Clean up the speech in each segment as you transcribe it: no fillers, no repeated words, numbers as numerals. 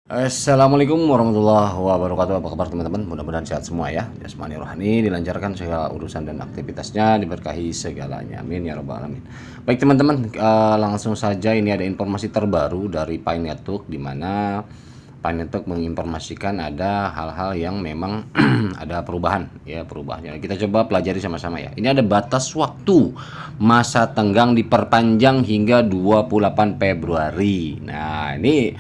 Assalamualaikum warahmatullahi wabarakatuh. Apa kabar teman-teman? Mudah-mudahan sehat semua ya. Jasmani rohani dilancarkan segala urusan dan aktivitasnya, diberkahi segalanya. Amin ya rabbal alamin. Baik teman-teman, langsung saja ini ada informasi terbaru dari Pi Network, di mana Pi Network menginformasikan ada hal-hal yang memang ada perubahan ya, perubahannya. Kita coba pelajari sama-sama ya. Ini ada batas waktu masa tenggang diperpanjang hingga 28 Februari. Nah, ini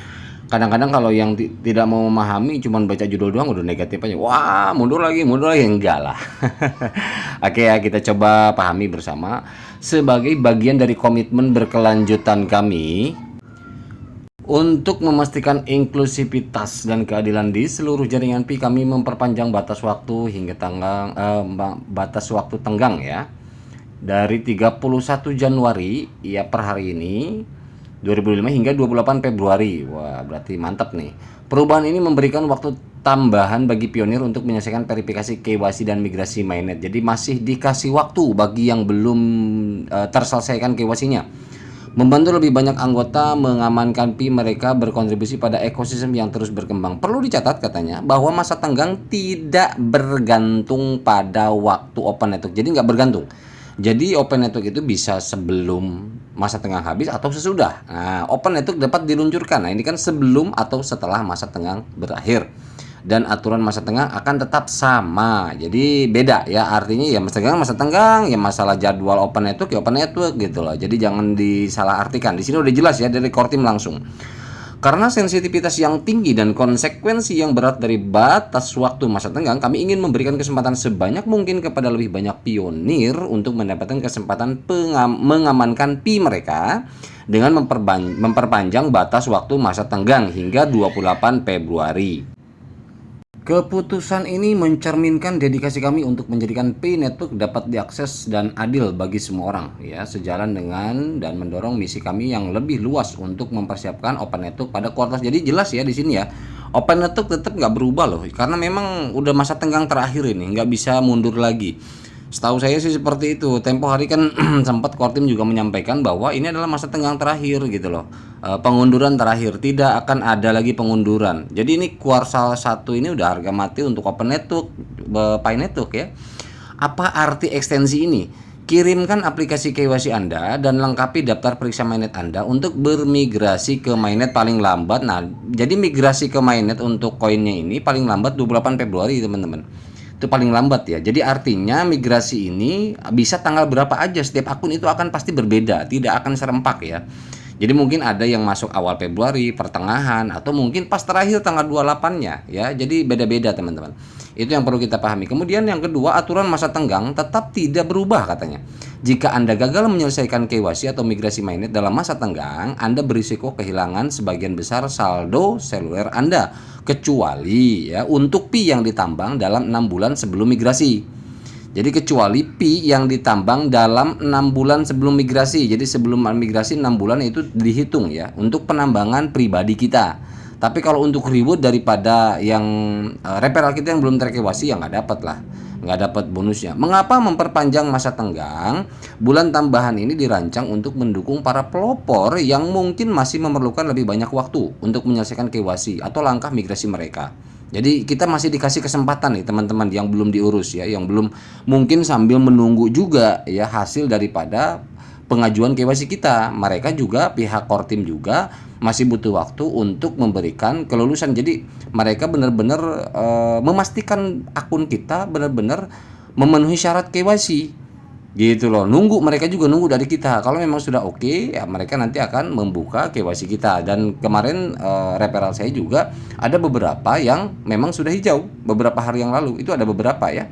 kadang-kadang kalau yang tidak mau memahami cuman baca judul doang udah negatif aja. Wah, mundur lagi enggak lah. Oke ya, kita coba pahami bersama. Sebagai bagian dari komitmen berkelanjutan kami untuk memastikan inklusivitas dan keadilan di seluruh jaringan Pi, kami memperpanjang batas waktu hingga batas waktu tenggang ya. Dari 31 Januari ya per hari ini 2005 hingga 28 Februari. Wah, berarti mantap nih. Perubahan ini memberikan waktu tambahan bagi pionir untuk menyelesaikan verifikasi KYC dan migrasi mainnet. Jadi masih dikasih waktu bagi yang belum terselesaikan KYC-nya. Membantu lebih banyak anggota mengamankan Pi mereka berkontribusi pada ekosistem yang terus berkembang. Perlu dicatat katanya bahwa masa tenggang tidak bergantung pada waktu open network. Jadi nggak bergantung. Jadi open network itu bisa sebelum masa tenggang habis atau sesudah. Nah, open network dapat diluncurkan. Nah, ini kan sebelum atau setelah masa tenggang berakhir. Dan aturan masa tenggang akan tetap sama. Jadi beda ya, artinya ya masa tenggang, ya masalah jadwal open network ya open network gitu loh. Jadi jangan disalahartikan. Di sini udah jelas ya dari core team langsung. Karena sensitivitas yang tinggi dan konsekuensi yang berat dari batas waktu masa tenggang, kami ingin memberikan kesempatan sebanyak mungkin kepada lebih banyak pionir untuk mendapatkan kesempatan mengamankan Pi mereka dengan memperpanjang batas waktu masa tenggang hingga 28 Februari. Keputusan ini mencerminkan dedikasi kami untuk menjadikan Pi Network dapat diakses dan adil bagi semua orang ya, sejalan dengan dan mendorong misi kami yang lebih luas untuk mempersiapkan Open Network pada kuartal. Jadi jelas ya di sini ya, Open Network tetap nggak berubah loh, karena memang udah masa tenggang terakhir ini, nggak bisa mundur lagi. Setahu saya sih seperti itu. Tempo hari kan sempat Kortim juga menyampaikan bahwa ini adalah masa tenggang terakhir gitu loh. Pengunduran terakhir, tidak akan ada lagi pengunduran. Jadi ini kuartal 1 ini udah harga mati untuk Open Network, Pi Network ya. Apa arti ekstensi ini? Kirimkan aplikasi KYC Anda dan lengkapi daftar periksa mainnet Anda untuk bermigrasi ke mainnet paling lambat. Nah, jadi migrasi ke mainnet untuk koinnya ini paling lambat 28 Februari teman-teman. Itu paling lambat ya. Jadi artinya migrasi ini bisa tanggal berapa aja, setiap akun itu akan pasti berbeda, tidak akan serempak ya. Jadi mungkin ada yang masuk awal Februari, pertengahan, atau mungkin pas terakhir tanggal 28-nya ya. Jadi beda-beda teman-teman. Itu yang perlu kita pahami. Kemudian yang kedua, aturan masa tenggang tetap tidak berubah katanya. Jika Anda gagal menyelesaikan KYC atau migrasi mainnet dalam masa tenggang, Anda berisiko kehilangan sebagian besar saldo seluler Anda, kecuali ya untuk Pi yang ditambang dalam 6 bulan sebelum migrasi. Jadi kecuali Pi yang ditambang dalam 6 bulan sebelum migrasi. Jadi sebelum migrasi 6 bulan itu dihitung ya untuk penambangan pribadi kita. Tapi kalau untuk reward daripada yang referral kita yang belum ter-KYC ya nggak dapat lah, nggak dapat bonusnya. Mengapa memperpanjang masa tenggang? Bulan tambahan ini dirancang untuk mendukung para pelopor yang mungkin masih memerlukan lebih banyak waktu untuk menyelesaikan KYC atau langkah migrasi mereka. Jadi kita masih dikasih kesempatan nih teman-teman yang belum diurus ya, yang belum, mungkin sambil menunggu juga ya hasil daripada pengajuan KYC kita. Mereka juga pihak core team juga masih butuh waktu untuk memberikan kelulusan. Jadi mereka benar-benar memastikan akun kita benar-benar memenuhi syarat KYC gitu loh. Mereka juga nunggu dari kita. Kalau memang sudah oke, ya mereka nanti akan membuka KYC kita. Dan kemarin referral saya juga ada beberapa yang memang sudah hijau beberapa hari yang lalu. Itu ada beberapa ya.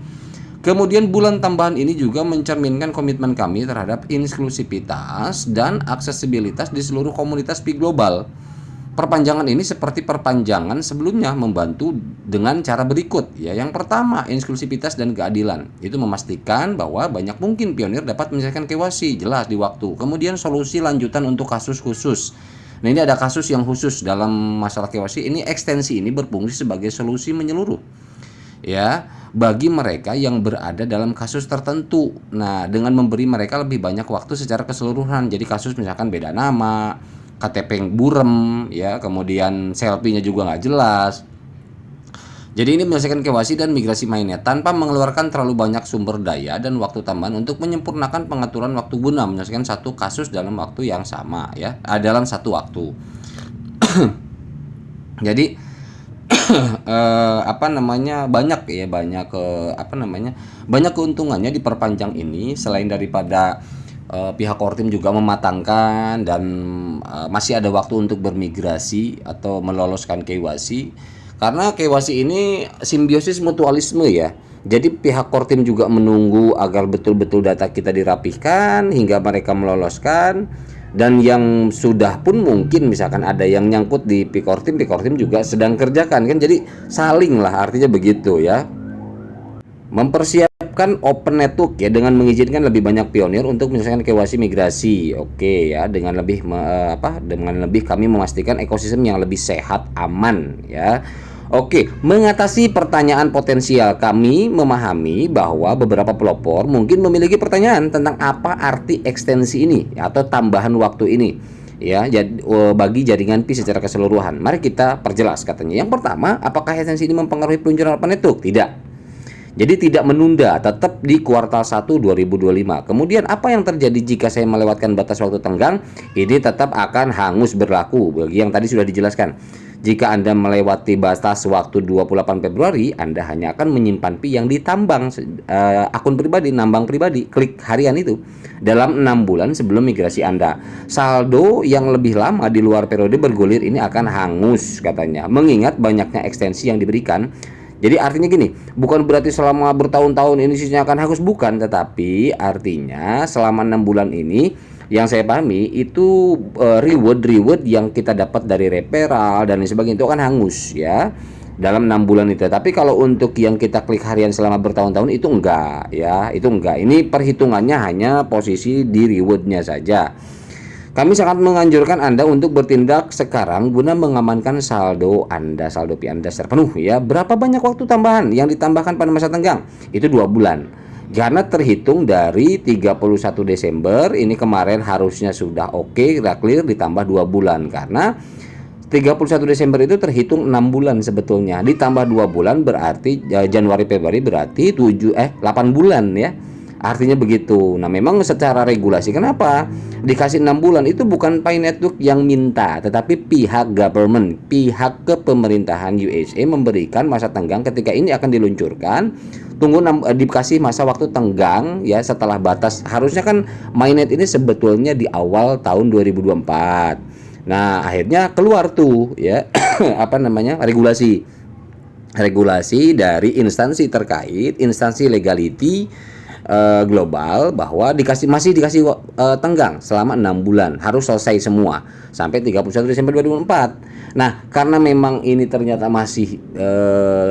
Kemudian bulan tambahan ini juga mencerminkan komitmen kami terhadap inklusivitas dan aksesibilitas di seluruh komunitas Pi global. Perpanjangan ini seperti perpanjangan sebelumnya membantu dengan cara berikut ya. Yang pertama, inklusivitas dan keadilan. Itu memastikan bahwa banyak mungkin pionir dapat menyelesaikan KYC jelas di waktu. Kemudian solusi lanjutan untuk kasus khusus. Nah, ini ada kasus yang khusus dalam masalah KYC. Ini ekstensi ini berfungsi sebagai solusi menyeluruh ya bagi mereka yang berada dalam kasus tertentu. Nah, dengan memberi mereka lebih banyak waktu secara keseluruhan. Jadi kasus misalkan beda nama, KTP yang burem ya, kemudian selfie-nya juga nggak jelas. Jadi ini menyelesaikan KYC dan migrasi mainnet tanpa mengeluarkan terlalu banyak sumber daya dan waktu tambahan untuk menyempurnakan pengaturan waktu guna menyelesaikan satu kasus dalam waktu yang sama ya, dalam satu waktu. Jadi banyak keuntungannya di perpanjang ini selain daripada pihak core team juga mematangkan dan masih ada waktu untuk bermigrasi atau meloloskan KYC karena KYC ini simbiosis mutualisme ya. Jadi pihak core team juga menunggu agar betul-betul data kita dirapihkan hingga mereka meloloskan, dan yang sudah pun mungkin misalkan ada yang nyangkut di core team juga sedang kerjakan kan, jadi saling lah, artinya begitu ya. Mempersiapkan open network ya dengan mengizinkan lebih banyak pionir untuk menyelesaikan KYC migrasi. Oke ya, dengan lebih kami memastikan ekosistem yang lebih sehat, aman ya. Oke, mengatasi pertanyaan potensial, kami memahami bahwa beberapa pelopor mungkin memiliki pertanyaan tentang apa arti ekstensi ini atau tambahan waktu ini ya bagi jaringan Pi secara keseluruhan. Mari kita perjelas katanya. Yang pertama, apakah ekstensi ini mempengaruhi peluncuran open network? Tidak. Jadi tidak menunda, tetap di kuartal 1 2025. Kemudian apa yang terjadi jika saya melewatkan batas waktu tenggang? Ini tetap akan hangus berlaku bagi yang tadi sudah dijelaskan. Jika Anda melewati batas waktu 28 Februari, Anda hanya akan menyimpan Pi yang ditambang akun pribadi, nambang pribadi, klik harian itu dalam 6 bulan sebelum migrasi Anda. Saldo yang lebih lama di luar periode bergulir ini akan hangus katanya, mengingat banyaknya ekstensi yang diberikan. Jadi artinya gini, bukan berarti selama bertahun-tahun ini sisanya akan hangus, bukan, tetapi artinya selama 6 bulan ini yang saya pahami itu reward yang kita dapat dari referral dan lain sebagainya itu akan hangus ya dalam 6 bulan itu. Tapi kalau untuk yang kita klik harian selama bertahun-tahun itu enggak ya, itu enggak. Ini perhitungannya hanya posisi di rewardnya saja. Kami sangat menganjurkan Anda untuk bertindak sekarang guna mengamankan saldo Anda, saldo Pi Anda secara penuh ya. Berapa banyak waktu tambahan yang ditambahkan pada masa tenggang? Itu 2 bulan. Karena terhitung dari 31 Desember ini kemarin harusnya sudah oke, sudah clear, ditambah 2 bulan karena 31 Desember itu terhitung 6 bulan sebetulnya. Ditambah 2 bulan berarti Januari Februari berarti 8 bulan ya. Artinya begitu. Nah, memang secara regulasi kenapa dikasih 6 bulan itu bukan Pi Network yang minta, tetapi pihak government, pihak kepemerintahan USA memberikan masa tenggang ketika ini akan diluncurkan. Tunggu dikasih masa waktu tenggang ya setelah batas. Harusnya kan mainnet ini sebetulnya di awal tahun 2024. Nah, akhirnya keluar tuh ya regulasi dari instansi terkait, instansi legality global bahwa masih dikasih tenggang selama 6 bulan, harus selesai semua sampai 31 Desember 2024. Nah, karena memang ini ternyata masih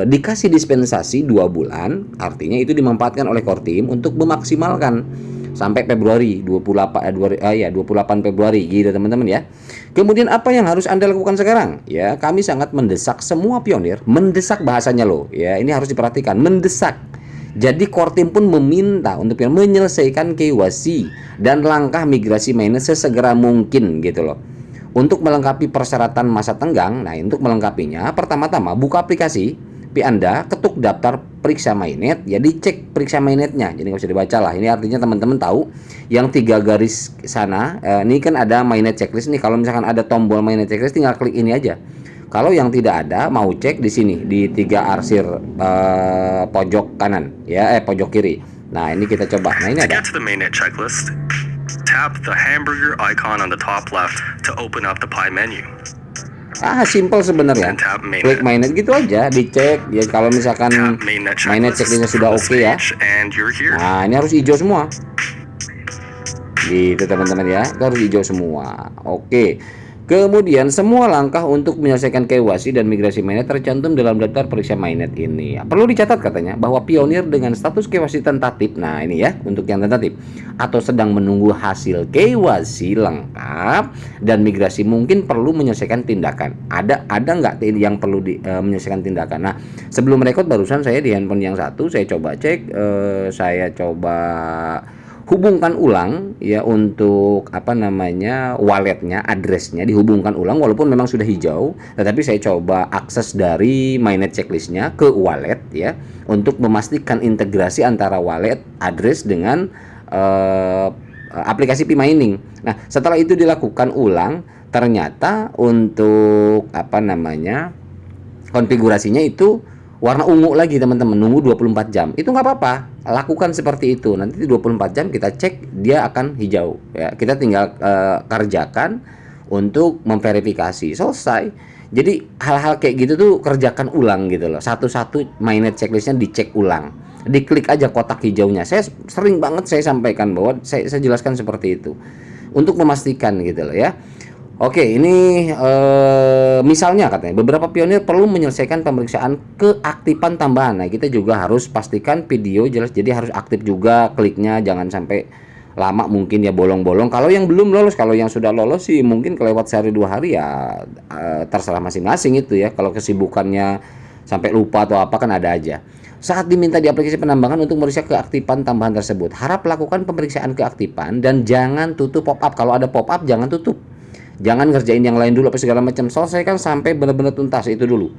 dikasih dispensasi 2 bulan, artinya itu dimanfaatkan oleh core team untuk memaksimalkan sampai Februari 28 Februari gitu teman-teman ya. Kemudian apa yang harus Anda lakukan sekarang? Ya, kami sangat mendesak semua pionir, mendesak bahasanya loh ya. Ini harus diperhatikan, mendesak. Jadi core team pun meminta untuk menyelesaikan KYC dan langkah migrasi mainnet sesegera mungkin gitu loh. Untuk melengkapi persyaratan masa tenggang, nah untuk melengkapinya pertama-tama buka aplikasi Pi Anda, ketuk daftar periksa mainnet, jadi cek periksa mainnetnya. Jadi nggak usah dibaca lah. Ini artinya teman-teman tahu yang 3 garis sana, ini kan ada mainnet checklist nih. Kalau misalkan ada tombol mainnet checklist tinggal klik ini aja. Kalau yang tidak ada, mau cek di sini di 3 arsir pojok kanan ya, pojok kiri. Nah, ini kita coba. Nah, ini ada. Tap the hamburger icon on the top left to open up the Pi menu. Simple sebenarnya. Klik mainnet gitu aja, dicek ya kalau misalkan mainnet checklistnya sudah oke ya. Nah, ini harus hijau semua. Gitu teman-teman ya, itu harus hijau semua. Oke. Kemudian semua langkah untuk menyelesaikan KYC dan migrasi mainnet tercantum dalam daftar periksa mainnet ini. Perlu dicatat katanya bahwa pionir dengan status KYC tentatif, nah ini ya untuk yang tentatif, atau sedang menunggu hasil KYC lengkap dan migrasi mungkin perlu menyelesaikan tindakan. Ada nggak yang perlu menyelesaikan tindakan? Nah, sebelum record barusan saya di handphone yang satu saya coba cek, saya coba hubungkan ulang ya untuk apa namanya walletnya, addressnya dihubungkan ulang walaupun memang sudah hijau, tetapi saya coba akses dari mainnet checklistnya ke wallet ya untuk memastikan integrasi antara wallet address dengan aplikasi P-mining. Nah, setelah itu dilakukan ulang, ternyata untuk apa namanya konfigurasinya itu warna ungu lagi teman-teman, nunggu 24 jam. Itu nggak apa-apa, lakukan seperti itu. Nanti 24 jam kita cek dia akan hijau ya. Kita tinggal kerjakan untuk memverifikasi. Selesai. Jadi hal-hal kayak gitu tuh kerjakan ulang gitu loh. Satu-satu mainnet checklistnya dicek ulang. Diklik aja kotak hijaunya. Saya sering banget saya sampaikan bahwa saya jelaskan seperti itu. Untuk memastikan gitu loh ya. Oke, ini misalnya katanya beberapa pionir perlu menyelesaikan pemeriksaan keaktifan tambahan. Nah, kita juga harus pastikan video jelas, jadi harus aktif juga kliknya, jangan sampai lama mungkin ya bolong-bolong. Kalau yang belum lolos, kalau yang sudah lolos sih mungkin kelewat sehari 2 hari ya terserah masing-masing itu ya. Kalau kesibukannya sampai lupa atau apa kan ada aja. Saat diminta di aplikasi penambangan untuk memeriksa keaktifan tambahan tersebut, harap lakukan pemeriksaan keaktifan dan jangan tutup pop-up. Kalau ada pop-up jangan tutup. Jangan ngerjain yang lain dulu apa segala macam. Selesaikan sampai benar-benar tuntas itu dulu.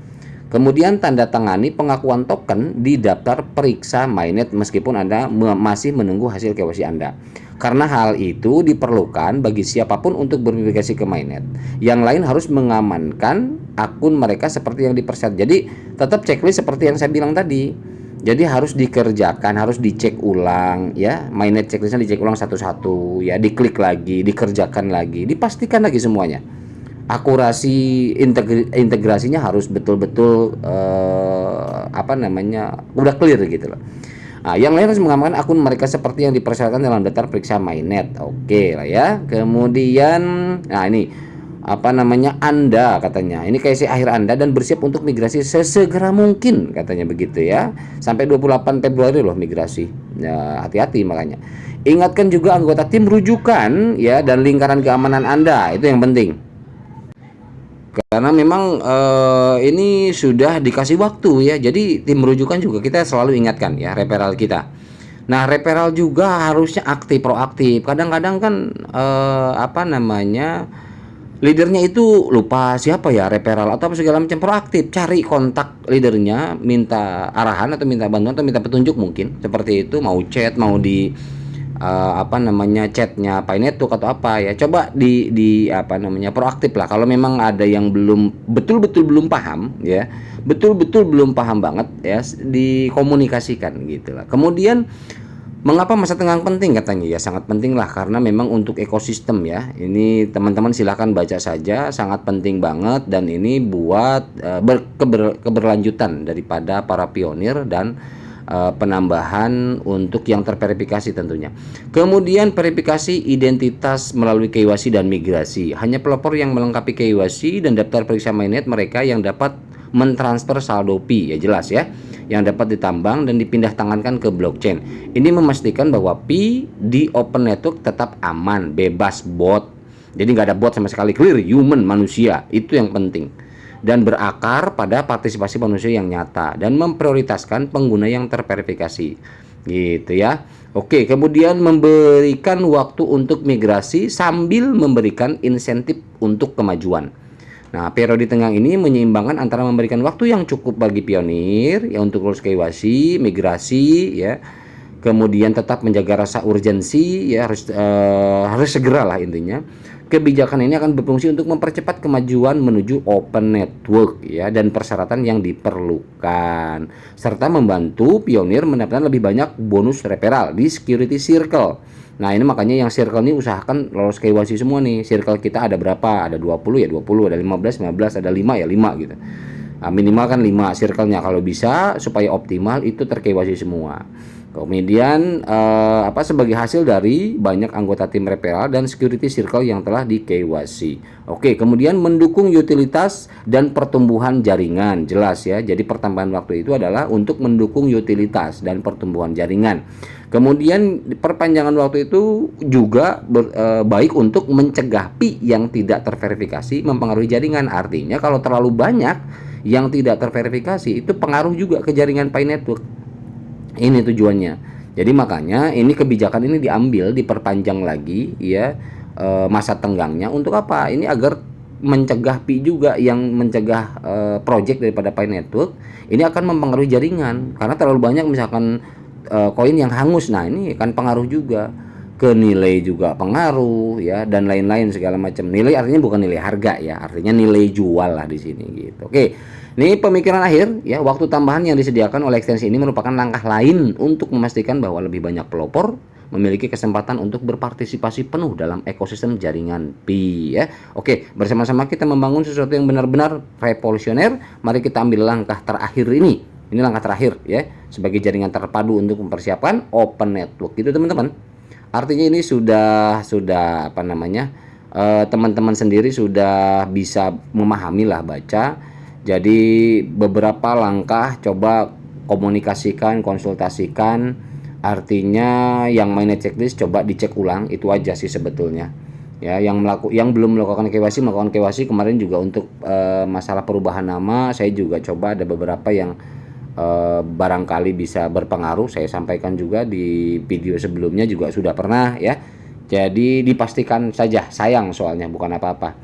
Kemudian tanda tangani pengakuan token di daftar periksa mainnet meskipun Anda masih menunggu hasil KYC Anda. Karena hal itu diperlukan bagi siapapun untuk berverifikasi ke mainnet. Yang lain harus mengamankan akun mereka seperti yang dipersyaratkan. Jadi tetap checklist seperti yang saya bilang tadi. Jadi harus dikerjakan, harus dicek ulang ya, mainnet checklistnya dicek ulang satu-satu ya, diklik lagi, dikerjakan lagi, dipastikan lagi semuanya. Akurasi integrasinya harus betul-betul apa namanya udah clear gitu loh. Nah, yang lain harus mengamankan akun mereka seperti yang dipersyaratkan dalam daftar periksa mainnet. Oke lah ya. Kemudian, nah ini apa namanya Anda katanya ini KYC akhir Anda dan bersiap untuk migrasi sesegera mungkin katanya begitu ya, sampai 28 Februari loh migrasi ya, hati-hati makanya ingatkan juga anggota tim rujukan ya dan lingkaran keamanan Anda, itu yang penting karena memang ini sudah dikasih waktu ya, jadi tim rujukan juga kita selalu ingatkan ya referral kita. Nah, referral juga harusnya aktif, proaktif. Kadang-kadang kan apa namanya leadernya itu lupa siapa ya referral atau apa segala macam, proaktif cari kontak leadernya, minta arahan atau minta bantuan atau minta petunjuk mungkin seperti itu, mau chat, mau di apa namanya chatnya Pi Network atau apa ya, coba di apa namanya proaktif lah kalau memang ada yang belum betul-betul belum paham ya, betul-betul belum paham banget ya, dikomunikasikan gitu lah. Kemudian mengapa masa tenggang penting katanya ya, sangat penting lah karena memang untuk ekosistem ya, ini teman-teman silahkan baca saja, sangat penting banget dan ini buat keberlanjutan daripada para pionir dan penambahan untuk yang terverifikasi tentunya. Kemudian verifikasi identitas melalui KYC dan migrasi, hanya pelopor yang melengkapi KYC dan daftar periksa mainnet mereka yang dapat mentransfer saldo Pi ya, jelas ya, yang dapat ditambang dan dipindah tangankan ke blockchain. Ini memastikan bahwa Pi di open network tetap aman, bebas bot. Jadi nggak ada bot sama sekali, clear human, manusia, itu yang penting. Dan berakar pada partisipasi manusia yang nyata dan memprioritaskan pengguna yang terverifikasi. Gitu ya. Oke, kemudian memberikan waktu untuk migrasi sambil memberikan insentif untuk kemajuan. Nah, periode tenggang ini menyeimbangkan antara memberikan waktu yang cukup bagi pionir ya untuk lulus KYC, migrasi ya. Kemudian tetap menjaga rasa urgensi ya, harus segera lah intinya. Kebijakan ini akan berfungsi untuk mempercepat kemajuan menuju open network ya dan persyaratan yang diperlukan serta membantu pionir mendapatkan lebih banyak bonus referral di security circle. Nah, ini makanya yang circle ini usahakan lolos KYC semua nih. Circle kita ada berapa? Ada 20 ya 20, ada 15, 15, ada 5 ya 5 gitu. Nah, minimal kan 5 circle-nya kalau bisa supaya optimal itu ter-KYC semua. Kemudian apa sebagai hasil dari banyak anggota tim referral dan security circle yang telah di KYC. Oke, kemudian mendukung utilitas dan pertumbuhan jaringan, jelas ya. Jadi pertambahan waktu itu adalah untuk mendukung utilitas dan pertumbuhan jaringan. Kemudian perpanjangan waktu itu juga baik untuk mencegah Pi yang tidak terverifikasi mempengaruhi jaringan. Artinya kalau terlalu banyak yang tidak terverifikasi itu pengaruh juga ke jaringan Pi Network. Ini tujuannya. Jadi makanya ini kebijakan ini diambil, diperpanjang lagi ya, masa tenggangnya untuk apa? Ini agar mencegah Pi juga, yang mencegah project daripada Pi Network ini akan mempengaruhi jaringan karena terlalu banyak misalkan koin yang hangus. Nah, ini kan pengaruh juga ke nilai, juga pengaruh ya, dan lain-lain segala macam. Nilai artinya bukan nilai harga ya, artinya nilai jual lah di sini gitu. Oke. Ini pemikiran akhir ya, waktu tambahan yang disediakan oleh ekstensi ini merupakan langkah lain untuk memastikan bahwa lebih banyak pelopor memiliki kesempatan untuk berpartisipasi penuh dalam ekosistem jaringan Pi ya. Oke, bersama-sama kita membangun sesuatu yang benar-benar revolusioner. Mari kita ambil langkah terakhir ini. Ini langkah terakhir ya, sebagai jaringan terpadu untuk mempersiapkan open network gitu teman-teman. Artinya ini sudah apa namanya, teman-teman sendiri sudah bisa memahami lah, baca. Jadi beberapa langkah coba komunikasikan, konsultasikan. Artinya yang mainnya checklist coba dicek ulang, itu aja sih sebetulnya. Ya, yang belum melakukan KYC melakukan KYC. Kemarin juga untuk masalah perubahan nama saya juga coba ada beberapa yang barangkali bisa berpengaruh. Saya sampaikan juga di video sebelumnya juga sudah pernah ya. Jadi dipastikan saja, sayang soalnya bukan apa-apa.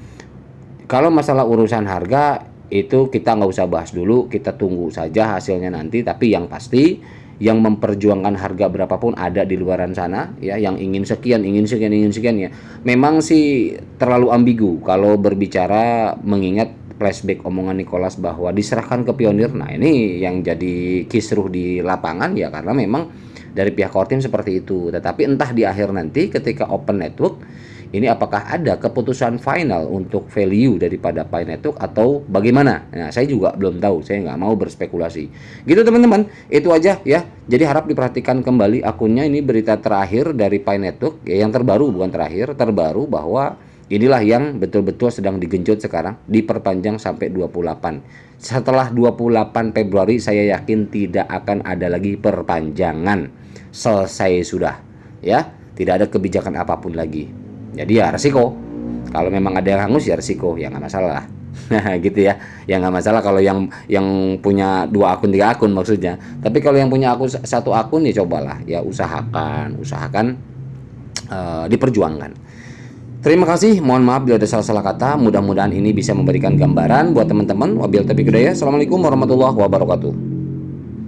Kalau masalah urusan harga itu kita nggak usah bahas dulu, kita tunggu saja hasilnya nanti. Tapi yang pasti yang memperjuangkan harga berapapun ada di luaran sana ya, yang ingin sekian ya. Memang sih terlalu ambigu kalau berbicara, mengingat flashback omongan Nicholas bahwa diserahkan ke pionir. Nah, ini yang jadi kisruh di lapangan ya, karena memang dari pihak core team seperti itu. Tetapi entah di akhir nanti ketika open network ini apakah ada keputusan final untuk value daripada Pi Network atau bagaimana? Nah, saya juga belum tahu, saya nggak mau berspekulasi. Gitu teman-teman, itu aja ya. Jadi harap diperhatikan kembali akunnya. Ini berita terakhir dari Pi Network ya, yang terbaru, bukan terakhir, terbaru, bahwa inilah yang betul-betul sedang digenjot sekarang, diperpanjang sampai 28. Setelah 28 Februari saya yakin tidak akan ada lagi perpanjangan. Selesai sudah ya, tidak ada kebijakan apapun lagi. Jadi ya resiko. Kalau memang ada yang hangus ya resiko, ya nggak masalah. Gitu ya. Ya nggak masalah kalau yang punya 2 akun 3 akun maksudnya. Tapi kalau yang punya akun 1 akun ya cobalah ya, usahakan diperjuangkan. Terima kasih, mohon maaf bila ada salah-salah kata. Mudah-mudahan ini bisa memberikan gambaran buat teman-teman. Wabillahi taufiq hidayah. Assalamualaikum warahmatullahi wabarakatuh.